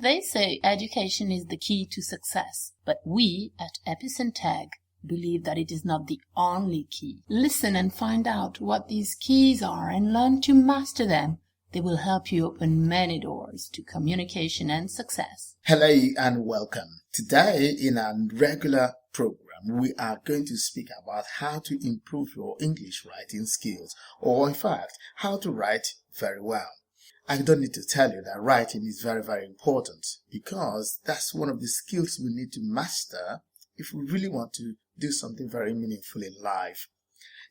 They say education is the key to success, but we at EPIS TEG believe that it is not the only key. Listen and find out what these keys are and learn to master them. They will help you open many doors to communication and success. Hello and welcome. Today in our regular program, we are going to speak about how to improve your English writing skills, or in fact, how to write very well. I don't need to tell you that writing is very, very important because that's one of the skills we need to master if we really want to do something very meaningful in life.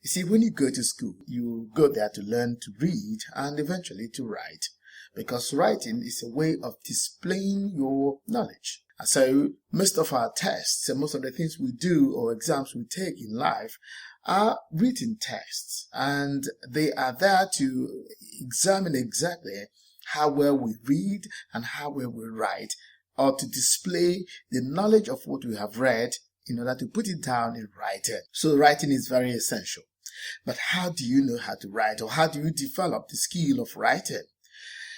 You see, when you go to school, you go there to learn to read and eventually to write, because writing is a way of displaying your knowledge. And so most of our tests and most of the things we do or exams we take in life are written tests, and they are there to examine exactly how well we read and how well we write, or to display the knowledge of what we have read in order to put it down in writing. So writing is very essential. But how do you know how to write, or how do you develop the skill of writing?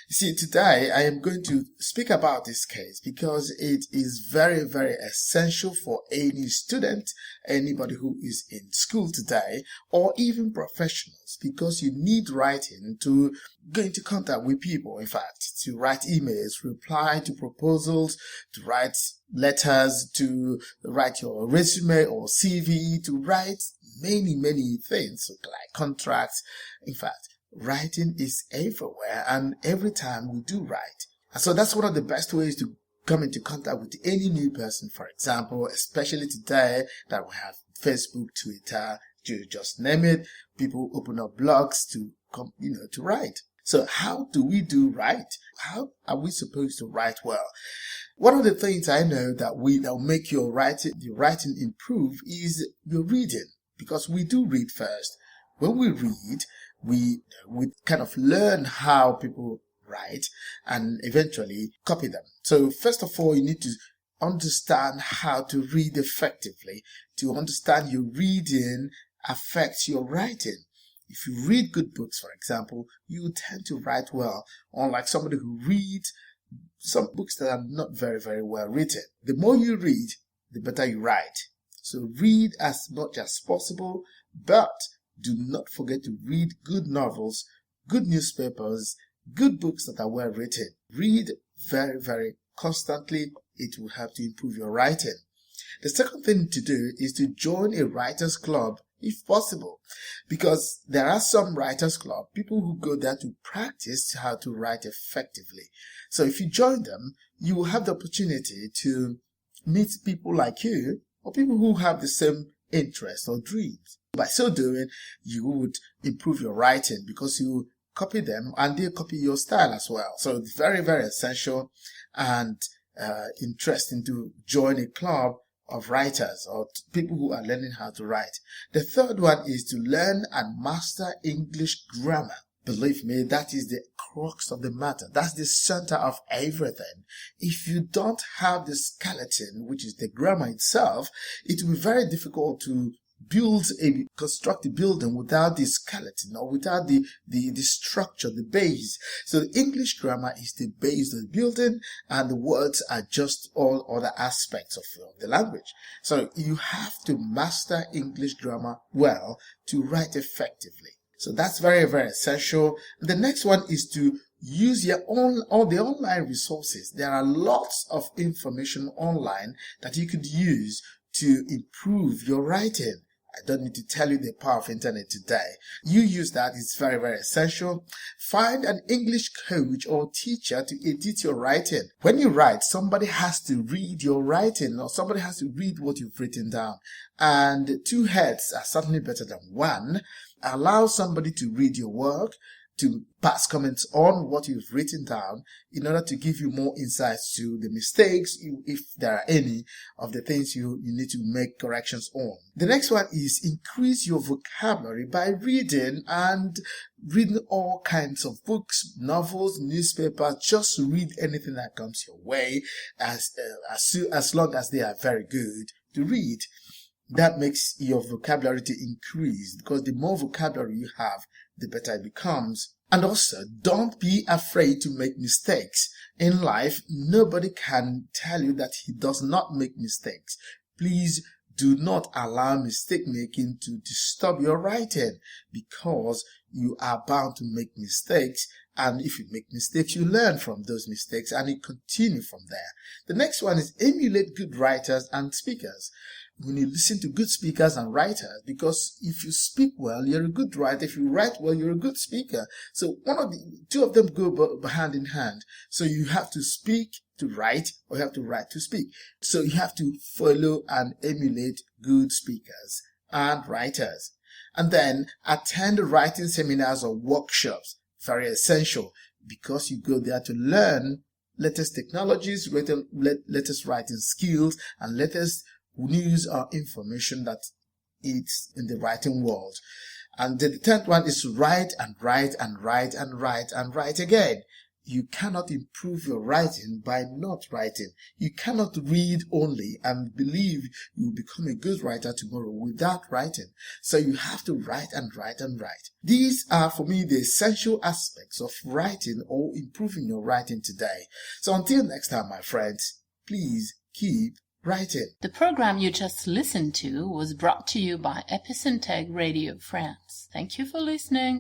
You see, today I am going to speak about this case because it is very, very essential for any student, anybody who is in school today, or even professionals, because you need writing to go into contact with people, in fact, to write emails, reply to proposals, to write letters, to write your resume or CV, to write many things like contracts. In fact, writing is everywhere, and every time we do write. And so that's one of the best ways to come into contact with any new person, for example, especially today that we have Facebook, Twitter, just name it. People open up blogs to come, to write. So how do we do write? How are we supposed to write well? One of the things I know that will make your writing improve is your reading, because we do read first. When we read, we kind of learn how people write and eventually copy them. So first of all, you need to understand how to read effectively. To understand your reading affects your writing. If you read good books, for example, you tend to write well, unlike somebody who reads some books that are not very, very well written. The more you read, the better you write. So read as much as possible, but do not forget to read good novels, good newspapers, good books that are well written. Read very, very constantly. It will help to improve your writing. The second thing to do is to join a writers club if possible, because there are some writers club, people who go there to practice how to write effectively. So if you join them, you will have the opportunity to meet people like you, or people who have the same interests or dreams. By so doing, you would improve your writing because you copy them and they copy your style as well. So it's very, very essential and interesting to join a club of writers or people who are learning how to write. The third one is to learn and master English grammar. Believe me, that is the crux of the matter. That's the center of everything. If you don't have the skeleton, which is the grammar itself, it will be very difficult to construct a building without the skeleton or without the structure, the base. So the English grammar is the base of the building, and the words are just all other aspects of the language. So you have to master English grammar well to write effectively. So that's very, very essential. The next one is to use all the online resources. There are lots of information online that you could use to improve your writing. I don't need to tell you the power of internet today. You use that. It's very, very essential. Find an English coach or teacher to edit your writing. When you write, somebody has to read your writing, or somebody has to read what you've written down. And two heads are certainly better than one. Allow somebody to read your work, to pass comments on what you've written down in order to give you more insights to the mistakes, if there are any, of the things you need to make corrections on. The next one is increase your vocabulary by reading all kinds of books, novels, newspapers. Just read anything that comes your way as long as they are very good to read. That makes your vocabulary to increase, because the more vocabulary you have, the better it becomes. And also, don't be afraid to make mistakes. In life, nobody can tell you that he does not make mistakes. Please do not allow mistake making to disturb your writing, because you are bound to make mistakes. And if you make mistakes, you learn from those mistakes and you continue from there. The next one is emulate good writers and speakers. When you listen to good speakers and writers, because if you speak well, you're a good writer. If you write well, you're a good speaker. So two of them go hand in hand. So you have to speak to write, or you have to write to speak. So you have to follow and emulate good speakers and writers. And then attend writing seminars or workshops. Very essential, because you go there to learn latest technologies, latest writing skills, and latest news or information that is in the writing world. And the 10th one is write and write and write and write and write again. You cannot improve your writing by not writing. You cannot read only and believe you will become a good writer tomorrow without writing. So you have to write and write and write. These are, for me, the essential aspects of writing or improving your writing today. So until next time, my friends, please keep writing. The program you just listened to was brought to you by EPIS TEG Radio France. Thank you for listening.